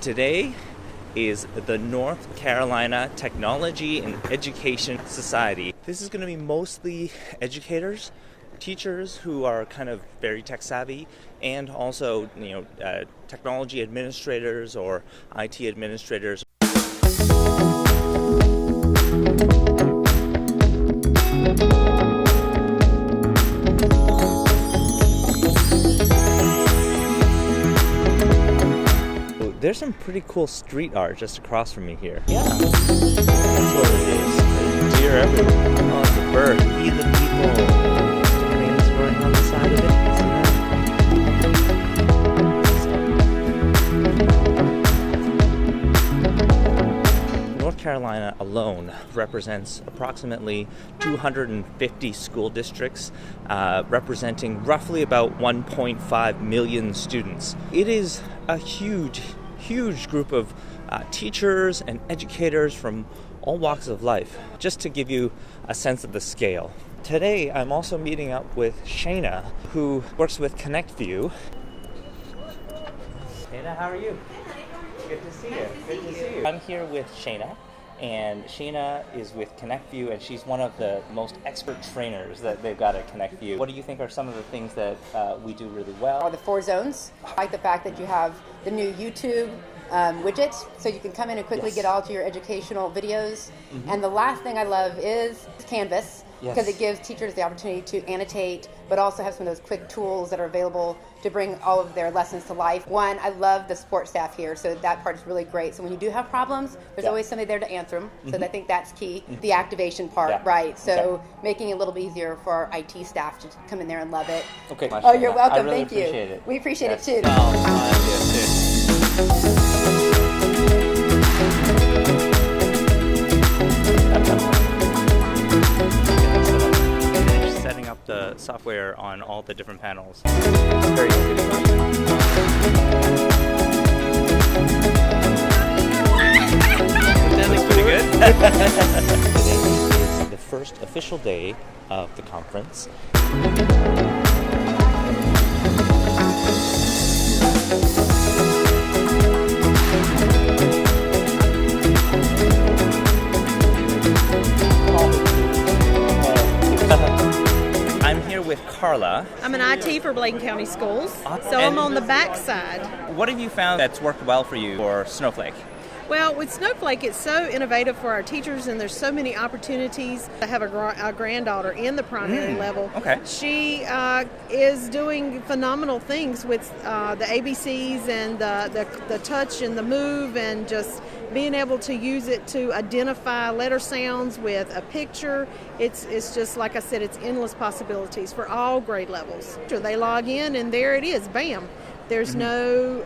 Today is the North Carolina Technology and Education Society. This is going to be mostly educators, teachers who are kind of very tech savvy, and also technology administrators or IT administrators. There's some pretty cool street art just across from me here. Yeah. That's what it is. There's deer everywhere. Oh, it's a bird. Feed the people. It's running on the side of it. North Carolina alone represents approximately 250 school districts, representing roughly about 1.5 million students. It is a huge group of teachers and educators from all walks of life, just to give you a sense of the scale. Today, I'm also meeting up with Shayna, who works with ConnectView. Shayna, how are you? Good to see you. Good to see you. I'm here with Shayna, and Shayna is with ConnectView, and she's one of the most expert trainers that they've got at ConnectView. What do you think are some of the things that we do really well? The 4 zones. I like the fact that you have the new YouTube widget, so you can come in and quickly get all to your educational videos. Mm-hmm. And the last thing I love is Canvas, because it gives teachers the opportunity to annotate, but also have some of those quick tools that are available to bring all of their lessons to life. One, I love the support staff here, so that part is really great. So when you do have problems, there's always somebody there to answer them. So I think that's key. The activation part, right? So making it a little bit easier for our IT staff to come in there and love it. Okay. Oh, you're welcome. I really Thank you. Appreciate it. We appreciate it too. Setting up the software on all the different panels. Very easy to run. That looks pretty good. Today is the first official day of the conference. I'm here with Karla. I'm an IT for Bladen County Schools, so I'm on the back side. What have you found that's worked well for you for Snowflake? Well, with Snowflake, it's so innovative for our teachers, and there's so many opportunities. I have a granddaughter in the primary level. Okay. She is doing phenomenal things with the ABCs and the touch and the move, and just being able to use it to identify letter sounds with a picture. It's just, like I said, it's endless possibilities for all grade levels. They log in, and there it is, bam. There's no...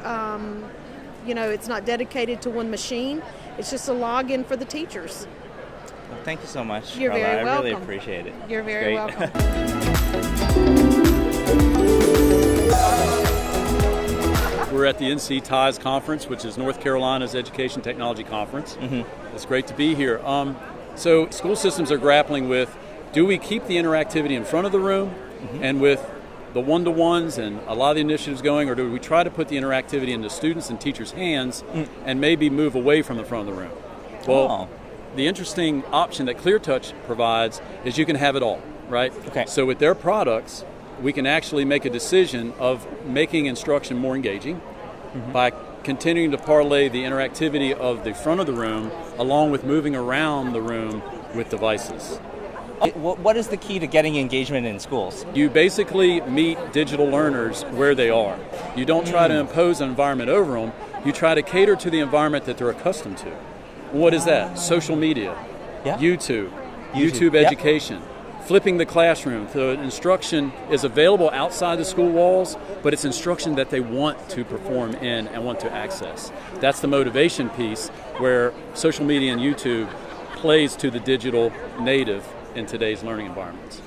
it's not dedicated to one machine. It's just a login for the teachers. Well, thank you so much, You're Karla. very welcome. I really appreciate it. You're very welcome. We're at the NCTIES conference, which is North Carolina's Education Technology Conference. Mm-hmm. It's great to be here. So school systems are grappling with, do we keep the interactivity in front of the room and with the one-to-ones and a lot of the initiatives going, or do we try to put the interactivity into students and teachers' hands and maybe move away from the front of the room? Well, the interesting option that ClearTouch provides is you can have it all, right? Okay. So with their products, we can actually make a decision of making instruction more engaging by continuing to parlay the interactivity of the front of the room along with moving around the room with devices. What is the key to getting engagement in schools? You basically meet digital learners where they are. You don't try to impose an environment over them. You try to cater to the environment that they're accustomed to. What is that? Social media, YouTube education, flipping the classroom. The instruction is available outside the school walls, but it's instruction that they want to perform in and want to access. That's the motivation piece where social media and YouTube plays to the digital native in today's learning environments.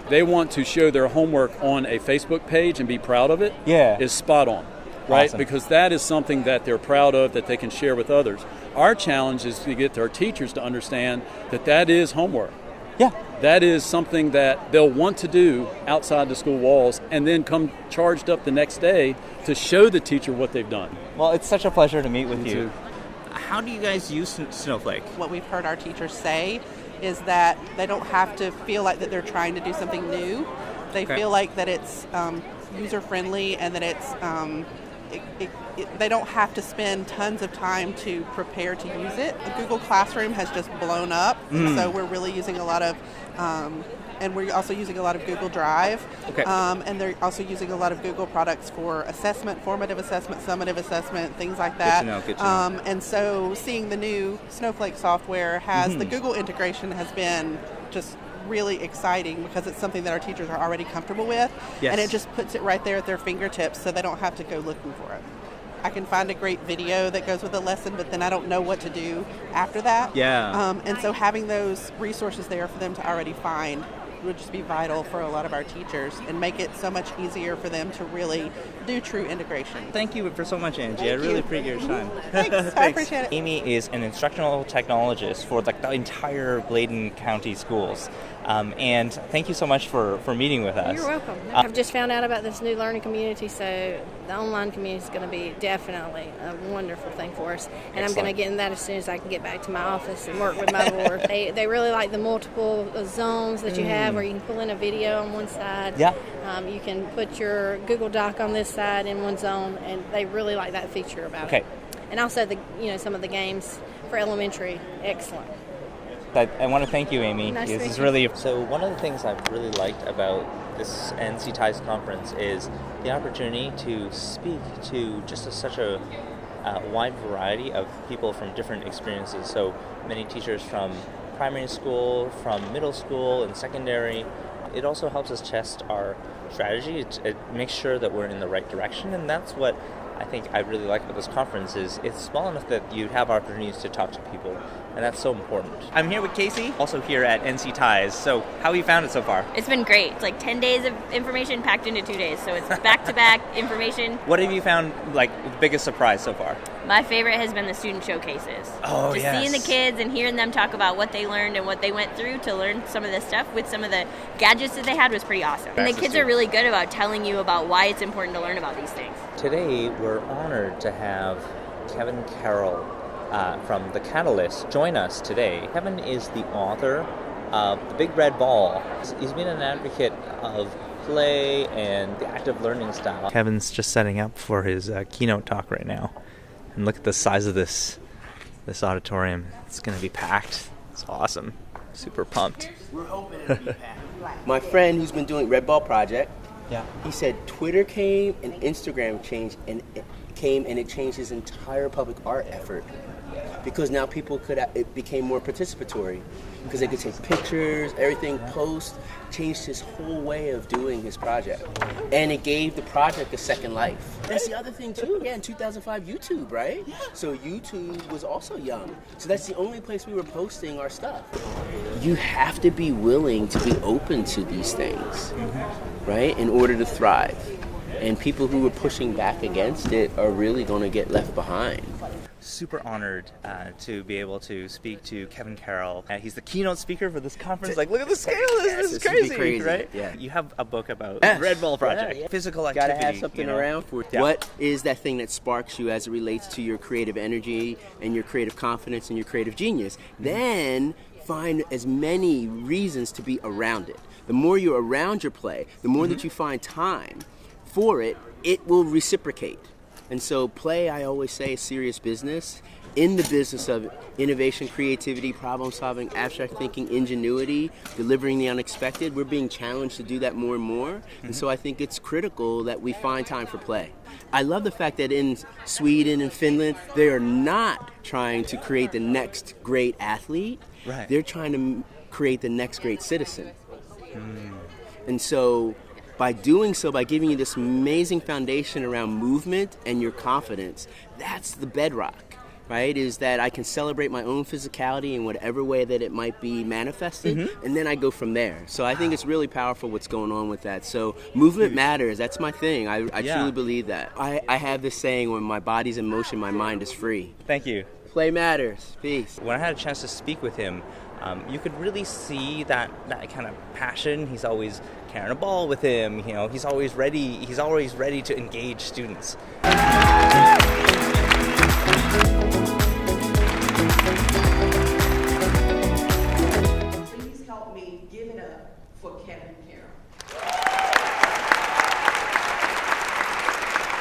They want to show their homework on a Facebook page and be proud of it. Is spot on, right? Awesome. Because that is something that they're proud of, that they can share with others. Our challenge is to get our teachers to understand that that is homework. Yeah. that is something that they'll want to do outside the school walls and then come charged up the next day to show the teacher what they've done. Well, it's such a pleasure to meet with Me you. too. How do you guys use Snowflake? What we've heard our teachers say is that they don't have to feel like that they're trying to do something new. They feel like that it's user-friendly and that it's they don't have to spend tons of time to prepare to use it. The Google Classroom has just blown up, so we're really using a lot of, and we're also using a lot of Google Drive, and they're also using a lot of Google products for assessment, formative assessment, summative assessment, things like that. Good to know. And so seeing the new Snowflake software has, the Google integration has been just really exciting because it's something that our teachers are already comfortable with, and it just puts it right there at their fingertips so they don't have to go looking for it. I can find a great video that goes with a lesson, but then I don't know what to do after that. And so having those resources there for them to already find would just be vital for a lot of our teachers and make it so much easier for them to really do true integration. Thank you for so much, Angie. I really appreciate your time. Thanks. I appreciate it. Amy is an instructional technologist for the entire Bladen County schools. And thank you so much for meeting with us. You're welcome. I've just found out about this new learning community, so the online community is going to be definitely a wonderful thing for us. And I'm going to get in that as soon as I can get back to my office and work with my board. They really like the multiple zones that you have where you can pull in a video on one side. You can put your Google Doc on this side in one zone, and they really like that feature about it. And also some of the games for elementary, excellent. I want to thank you, Amy. Nice this is really so. One of the things I've really liked about this NCTIES conference is the opportunity to speak to just such a wide variety of people from different experiences. So many teachers from primary school, from middle school, and secondary. It also helps us test our strategy. It makes sure that we're in the right direction, and that's what I think I really like about this conference is it's small enough that you have opportunities to talk to people, and that's so important. I'm here with Casey, also here at NCTIES. So how have you found it so far? It's been great. It's like 10 days of information packed into 2 days, so it's back-to-back information. What have you found, like, the biggest surprise so far? My favorite has been the student showcases. Oh, Just seeing the kids and hearing them talk about what they learned and what they went through to learn some of this stuff with some of the gadgets that they had was pretty awesome. And the kids are really good about telling you about why it's important to learn about these things. Today, we're honored to have Kevin Carroll from the Katalyst join us today. Kevin is the author of The Big Red Ball. He's been an advocate of play and the active learning style. Kevin's just setting up for his keynote talk right now. And look at the size of this auditorium. It's going to be packed. It's awesome. Super pumped. We're hoping it'll be packed. My friend who's been doing Red Ball Project, he said Twitter came and Instagram changed and it changed his entire public art effort. Because now people it became more participatory because they could take pictures, everything, post, changed his whole way of doing his project. And it gave the project a second life. That's the other thing too, in 2005, YouTube, right? So YouTube was also young. So that's the only place we were posting our stuff. You have to be willing to be open to these things, right, in order to thrive. And people who are pushing back against it are really going to get left behind. Super honored to be able to speak to Kevin Carroll. He's the keynote speaker for this conference. Like, look at the scale of this. This is crazy, right? Yeah. You have a book about Red Ball Project, physical activity. Gotta have something around for it. What is that thing that sparks you as it relates to your creative energy and your creative confidence and your creative genius? Then find as many reasons to be around it. The more you're around your play, the more that you find time for it, it will reciprocate. And so play, I always say, is serious business. In the business of innovation, creativity, problem solving, abstract thinking, ingenuity, delivering the unexpected, we're being challenged to do that more and more. And so I think it's critical that we find time for play. I love the fact that in Sweden and Finland, they are not trying to create the next great athlete. Right. They're trying to create the next great citizen. And so by doing so, by giving you this amazing foundation around movement and your confidence, that's the bedrock, right? Is that I can celebrate my own physicality in whatever way that it might be manifested, and then I go from there. So I think it's really powerful what's going on with that. So movement matters. That's my thing. I truly believe that. I have this saying, when my body's in motion, my mind is free. Thank you. Play matters. Peace. When I had a chance to speak with him, you could really see that kind of passion. He's always carrying a ball with him. You know, he's always ready to engage students. Please help me give it up for Kevin Carroll.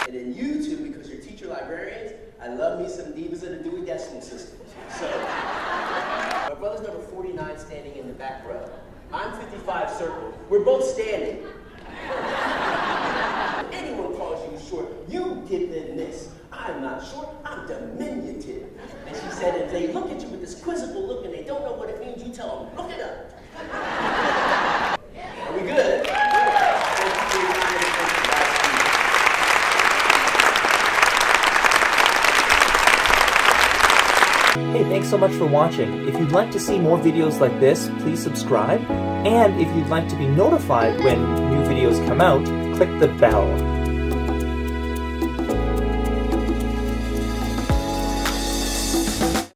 And then you two, because you're teacher librarians, I love me some divas of the Dewey Decimal System. So, my brother's number 49 standing in the back row. I'm 55 circle. We're both standing. If anyone calls you short, you give them this. I'm not short, I'm diminutive. And she said, if they look at you with this quizzical look and they don't know what it means, you tell them, look it up. Are we good? Hey, thanks so much for watching. If you'd like to see more videos like this, please subscribe. And if you'd like to be notified when new videos come out, click the bell.